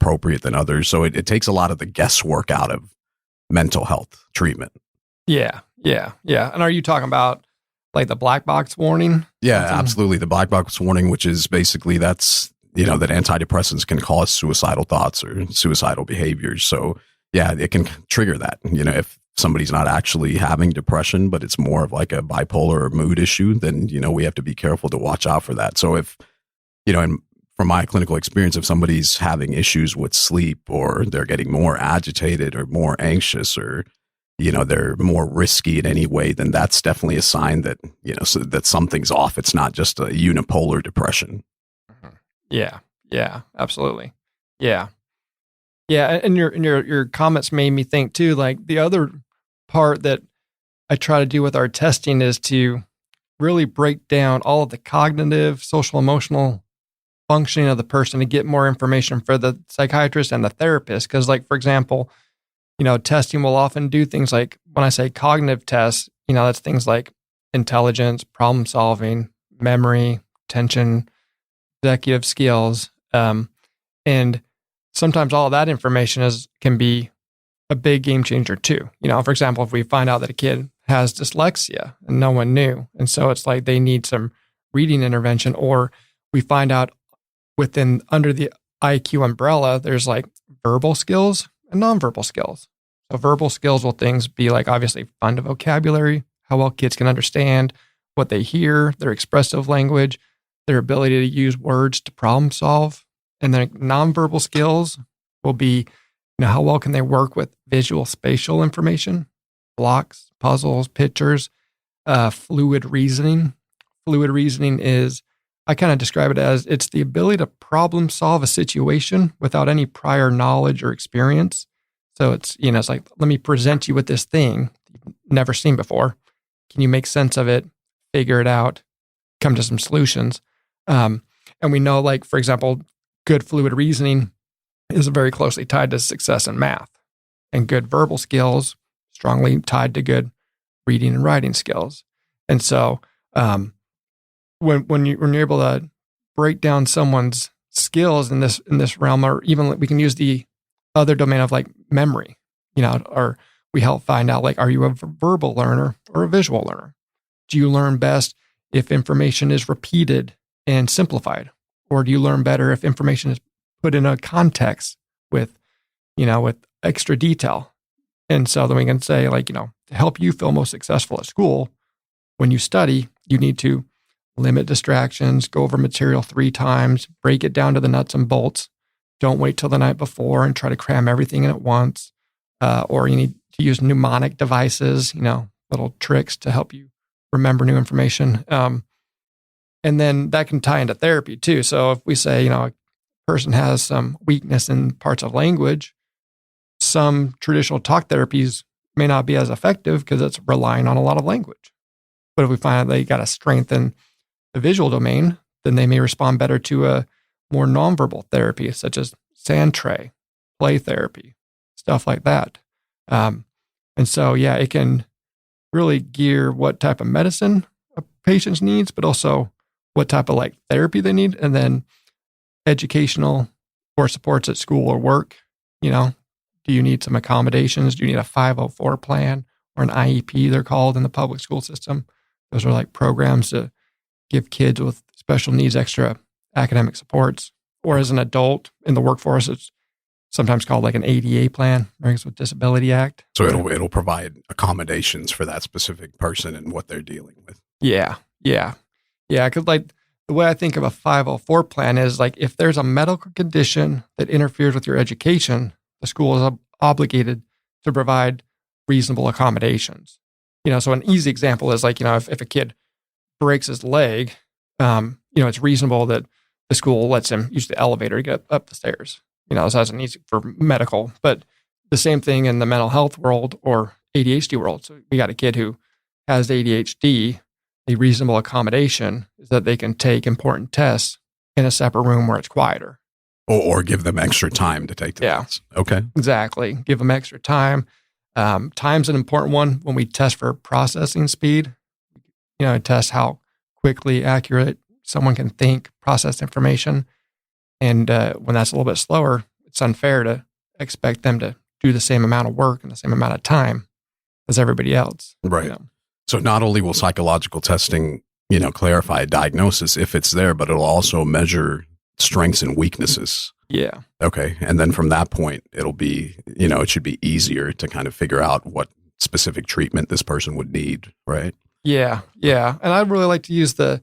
appropriate than others. So it takes a lot of the guesswork out of mental health treatment. Yeah. And are you talking about like the black box warning? Yeah, absolutely. The black box warning, which is basically that antidepressants can cause suicidal thoughts or suicidal behaviors. So yeah, it can trigger that. If somebody's not actually having depression, but it's more of like a bipolar or mood issue, then, we have to be careful to watch out for that. So if, and from my clinical experience, if somebody's having issues with sleep, or they're getting more agitated or more anxious, or, they're more risky in any way, then that's definitely a sign that, that something's off. It's not just a unipolar depression. Yeah, absolutely. Yeah. And your comments made me think too, like the other part that I try to do with our testing is to really break down all of the cognitive, social, emotional functioning of the person to get more information for the psychiatrist and the therapist. Because, like, for example, testing will often do things like, when I say cognitive tests, that's things like intelligence, problem solving, memory, attention, executive skills. And sometimes all of that information can be a big game changer too. For example, if we find out that a kid has dyslexia and no one knew, and so it's like they need some reading intervention, or we find out under the IQ umbrella, there's like verbal skills and nonverbal skills. So verbal skills will things be like, obviously, fund vocabulary, how well kids can understand what they hear, their expressive language, their ability to use words to problem solve. And then nonverbal skills will be, how well can they work with visual spatial information, blocks, puzzles, pictures, fluid reasoning. Fluid reasoning is, I kind of describe it as, it's the ability to problem solve a situation without any prior knowledge or experience. So it's, it's like, let me present you with this thing you've never seen before. Can you make sense of it, figure it out, come to some solutions? And we know, like, for example, good fluid reasoning is very closely tied to success in math, and good verbal skills strongly tied to good reading and writing skills. And so, when you're able to break down someone's skills in this realm, or even we can use the other domain of like memory, or we help find out, like, are you a verbal learner or a visual learner? Do you learn best if information is repeated and simplified? Or do you learn better if information is put in a context with extra detail? And so then we can say, like, to help you feel most successful at school, when you study, you need to limit distractions, go over material 3 times, break it down to the nuts and bolts. Don't wait till the night before and try to cram everything in at once. Or you need to use mnemonic devices, little tricks to help you remember new information. And then that can tie into therapy too. So if we say, a person has some weakness in parts of language, some traditional talk therapies may not be as effective because it's relying on a lot of language. But if we find out they got to strengthen the visual domain, then they may respond better to a more nonverbal therapy, such as sand tray, play therapy, stuff like that. And so, it can really gear what type of medicine a patient needs, but also what type of like therapy they need, and then educational or supports at school or work. Do you need some accommodations? Do you need a 504 plan or an IEP, they're called in the public school system? Those are like programs to give kids with special needs extra academic supports. Or as an adult in the workforce, it's sometimes called like an ADA plan, Americans with Disability Act. So it'll provide accommodations for that specific person and what they're dealing with. Yeah. Because like the way I think of a 504 plan is like, if there's a medical condition that interferes with your education, the school is obligated to provide reasonable accommodations. So an easy example is like, if a kid breaks his leg, it's reasonable that the school lets him use the elevator to get up the stairs. So that's an easy for medical, but the same thing in the mental health world or ADHD world. So we got a kid who has ADHD. A reasonable accommodation is that they can take important tests in a separate room where it's quieter. Or give them extra time to take the tests. Okay. Exactly. Give them extra time. Time's an important one when we test for processing speed. Test how quickly, accurate someone can think, process information. And when that's a little bit slower, it's unfair to expect them to do the same amount of work in the same amount of time as everybody else. Right. You know? So not only will psychological testing, clarify a diagnosis if it's there, but it'll also measure strengths and weaknesses. Yeah. Okay. And then from that point, it'll be, it should be easier to kind of figure out what specific treatment this person would need. Right. Yeah. Yeah. And I'd really like to use the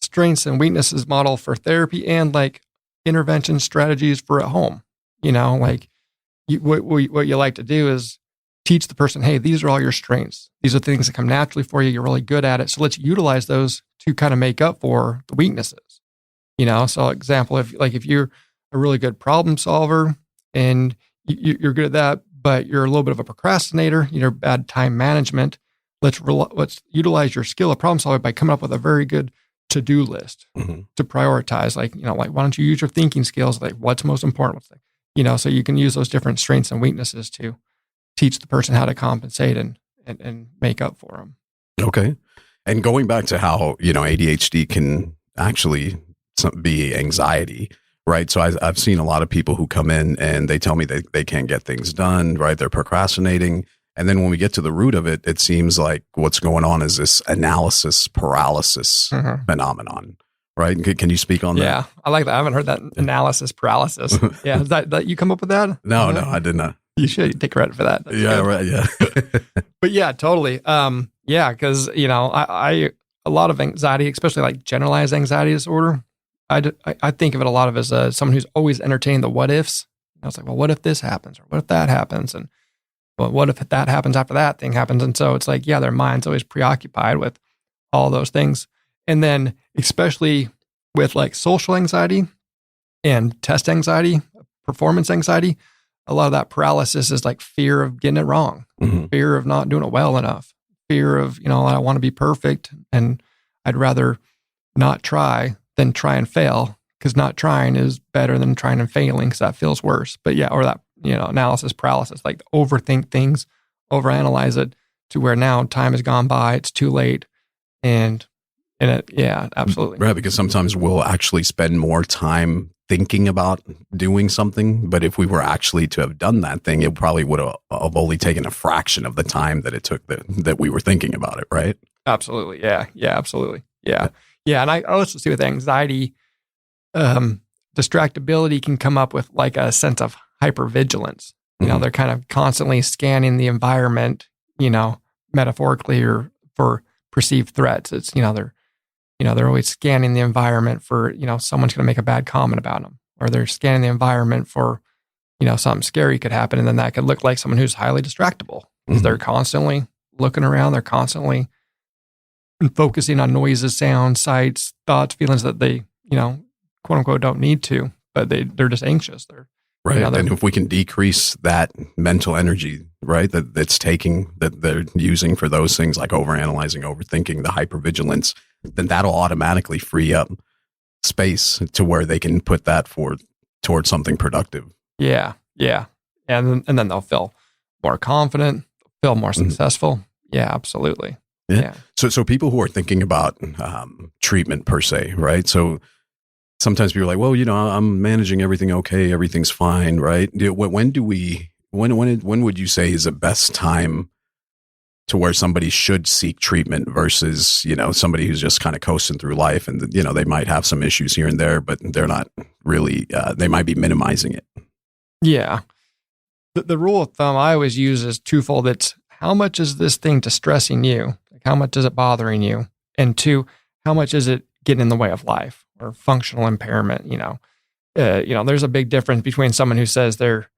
strengths and weaknesses model for therapy and like intervention strategies for at home. What you like to do is teach the person, hey, these are all your strengths. These are things that come naturally for you. You're really good at it. So let's utilize those to kind of make up for the weaknesses. So example, if you're a really good problem solver and you're good at that, but you're a little bit of a procrastinator, bad time management, let's utilize your skill of problem solving by coming up with a very good to-do list to prioritize. Why don't you use your thinking skills? Like what's most important? So you can use those different strengths and weaknesses to teach the person how to compensate and make up for them. Okay. And going back to how, ADHD can actually be anxiety, right? So I've seen a lot of people who come in and they tell me they can't get things done, right? They're procrastinating. And then when we get to the root of it, it seems like what's going on is this analysis paralysis phenomenon, right? Can you speak on that? Yeah, I like that. I haven't heard that analysis paralysis. Yeah, is that you come up with that? No, I did not. You should take credit for that. That's yeah, good. right. Yeah. But yeah, totally. Yeah, because I a lot of anxiety, especially like generalized anxiety disorder. I think of it a lot of as someone who's always entertained the what ifs. It's like, well, what if this happens, or what if that happens, and well, what if that happens after that thing happens? And so it's like, yeah, their mind's always preoccupied with all those things, and then especially with like social anxiety and test anxiety, performance anxiety. A lot of that paralysis is like fear of getting it wrong, fear of not doing it well enough, fear of, I want to be perfect and I'd rather not try than try and fail, because not trying is better than trying and failing because that feels worse. But yeah, or that, analysis paralysis, like overthink things, overanalyze it to where now time has gone by, it's too late. And yeah, absolutely. Right, because sometimes we'll actually spend more time thinking about doing something, but if we were actually to have done that thing, it probably would have only taken a fraction of the time that it took that we were thinking about it, right? Absolutely. Yeah. Yeah, absolutely. Yeah. Yeah. And I also see with anxiety, distractibility can come up with like a sense of hypervigilance. They're kind of constantly scanning the environment, metaphorically or for perceived threats. It's, they're always scanning the environment for, someone's going to make a bad comment about them, or they're scanning the environment for, something scary could happen. And then that could look like someone who's highly distractible because they're constantly looking around. They're constantly focusing on noises, sounds, sights, thoughts, feelings that they, quote unquote, don't need to, but they're just anxious. They're right. And if we can decrease that mental energy, right, that's taking, that they're using for those things like overanalyzing, overthinking, the hypervigilance, then that'll automatically free up space to where they can put that towards something productive. Yeah. Yeah. And then they'll feel more confident, feel more successful. Yeah, absolutely. Yeah. So people who are thinking about treatment per se, right? So sometimes people are like, well, I'm managing everything okay, everything's fine, right? When would you say is the best time to where somebody should seek treatment versus, somebody who's just kind of coasting through life and, they might have some issues here and there, but they're not really, they might be minimizing it. Yeah. The rule of thumb I always use is twofold. It's how much is this thing distressing you? Like how much is it bothering you? And two, how much is it getting in the way of life or functional impairment? There's a big difference between someone who says they're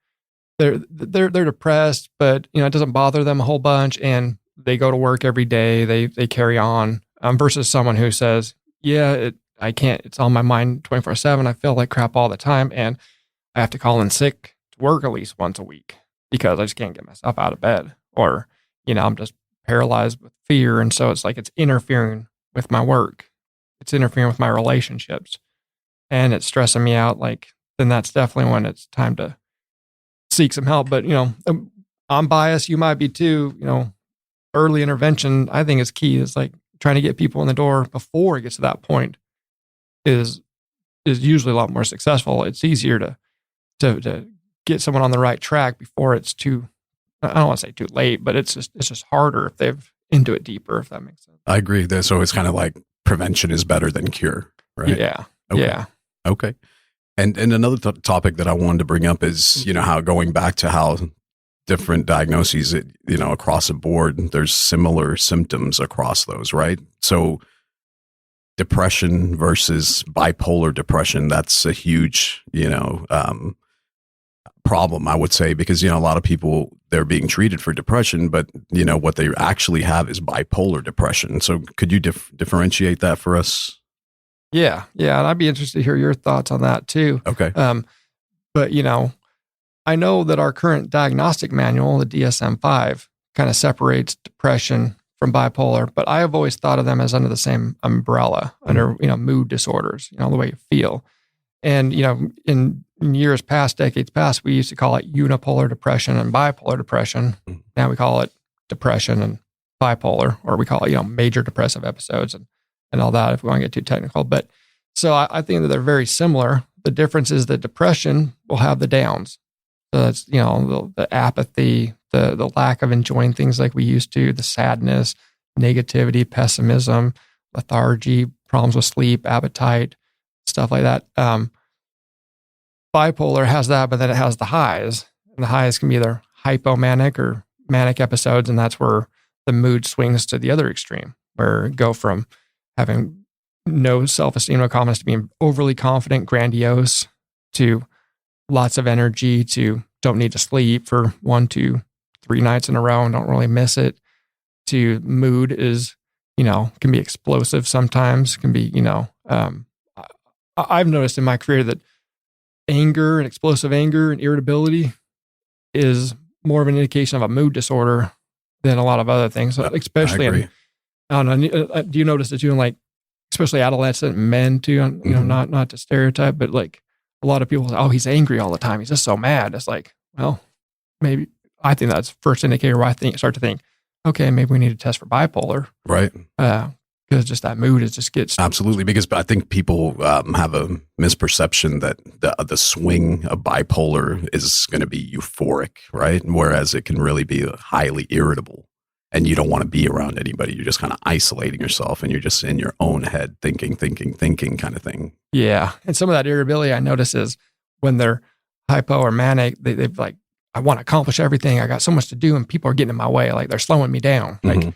depressed, but it doesn't bother them a whole bunch, and they go to work every day, they carry on, versus someone who says, I can't, it's on my mind 24/7. I feel like crap all the time, and I have to call in sick to work at least once a week because I just can't get myself out of bed, or I'm just paralyzed with fear, and so it's like it's interfering with my work, it's interfering with my relationships, and it's stressing me out. Like then that's definitely when it's time to seek some help. But I'm biased, you might be too. Early intervention I think is key. It's like trying to get people in the door before it gets to that point is usually a lot more successful. It's easier to get someone on the right track before it's too, I don't want to say too late, but it's just harder if they've into it deeper, if that makes sense. I agree. So it's kind of like prevention is better than cure, right? Yeah. Okay. Yeah. Okay. And another topic that I wanted to bring up is, how going back to how different diagnoses, across the board, there's similar symptoms across those, right? So depression versus bipolar depression, that's a huge, problem, I would say, because, a lot of people, they're being treated for depression, but, what they actually have is bipolar depression. So could you differentiate that for us? Yeah. Yeah. And I'd be interested to hear your thoughts on that too. Okay. But, I know that our current diagnostic manual, the DSM-5, kind of separates depression from bipolar, but I have always thought of them as under the same umbrella, under, mood disorders, the way you feel. And, in years past, decades past, we used to call it unipolar depression and bipolar depression. Now we call it depression and bipolar, or we call it, major depressive episodes and all that, if we want to get too technical. But so I think that they're very similar. The difference is that depression will have the downs. So that's, the apathy, the lack of enjoying things like we used to, the sadness, negativity, pessimism, lethargy, problems with sleep, appetite, stuff like that. Bipolar has that, but then it has the highs. And the highs can be either hypomanic or manic episodes, and that's where the mood swings to the other extreme, where it go from having no self-esteem, no confidence, to being overly confident, grandiose, to lots of energy, to don't need to sleep for 1, 2, 3 nights in a row and don't really miss it, to mood is, can be explosive sometimes, can be, I've noticed in my career that anger and explosive anger and irritability is more of an indication of a mood disorder than a lot of other things, especially in, I don't know, do you notice it too in, like, especially adolescent men too, not to stereotype, but like a lot of people say, oh, he's angry all the time, he's just so mad. It's like, well, maybe I think that's first indicator where I start to think, okay, maybe we need to test for bipolar. Right. Because just that mood just gets... Absolutely, because I think people have a misperception that the swing of bipolar is going to be euphoric, right? Whereas it can really be highly irritable, and you don't want to be around anybody. You're just kind of isolating yourself, and you're just in your own head thinking kind of thing. Yeah, and some of that irritability I notice is when they're hypo or manic, they've like, I want to accomplish everything. I got so much to do, and people are getting in my way. Like, they're slowing me down. Like,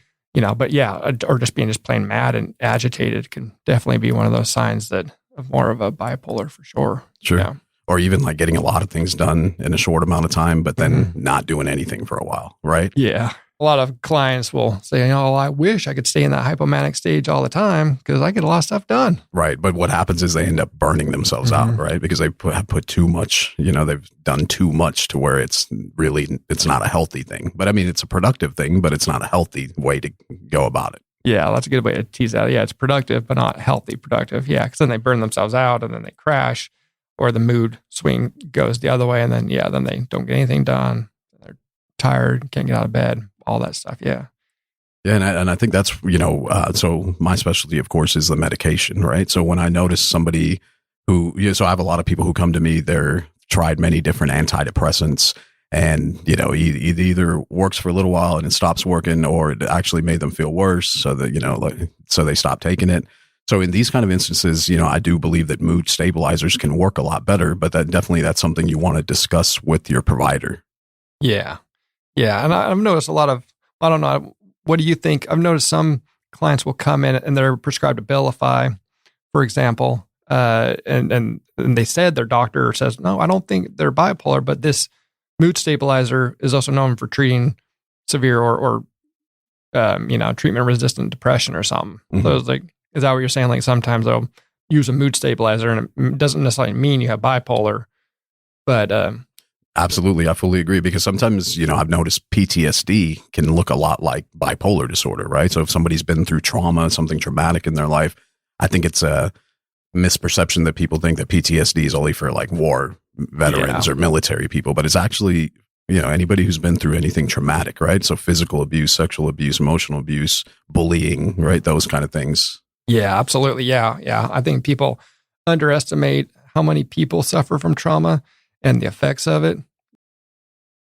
but yeah, or just being plain mad and agitated can definitely be one of those signs of more of a bipolar for sure. Sure. Yeah. Or even like getting a lot of things done in a short amount of time, but then not doing anything for a while, right? Yeah. A lot of clients will say, I wish I could stay in that hypomanic stage all the time because I get a lot of stuff done. Right. But what happens is they end up burning themselves out, right? Because they have put too much, they've done too much to where it's not a healthy thing. But I mean, it's a productive thing, but it's not a healthy way to go about it. Yeah, that's a good way to tease that. Yeah, it's productive, but not healthy productive. Yeah, because then they burn themselves out and then they crash, or the mood swing goes the other way. And then, then they don't get anything done. They're tired, can't get out of bed. All that stuff, yeah. Yeah, and I think that's, so my specialty, of course, is the medication, right? So when I notice somebody who, so I have a lot of people who come to me, they're tried many different antidepressants, and, it either works for a little while and it stops working, or it actually made them feel worse, so that, so they stop taking it. So in these kind of instances, I do believe that mood stabilizers can work a lot better, but that's something you want to discuss with your provider. Yeah. Yeah, and I've noticed a lot of, I don't know, what do you think? I've noticed some clients will come in and they're prescribed Abilify, for example, and they said their doctor says, no, I don't think they're bipolar, but this mood stabilizer is also known for treating severe or treatment-resistant depression or something. So it's like, is that what you're saying? Like, sometimes they'll use a mood stabilizer and it doesn't necessarily mean you have bipolar, but... Absolutely. I fully agree, because sometimes, I've noticed PTSD can look a lot like bipolar disorder, right? So if somebody's been through trauma, something traumatic in their life, I think it's a misperception that people think that PTSD is only for like war veterans or military people, but it's actually, anybody who's been through anything traumatic, right? So physical abuse, sexual abuse, emotional abuse, bullying, right? Those kind of things. Yeah, absolutely. Yeah. Yeah. I think people underestimate how many people suffer from trauma and the effects of it.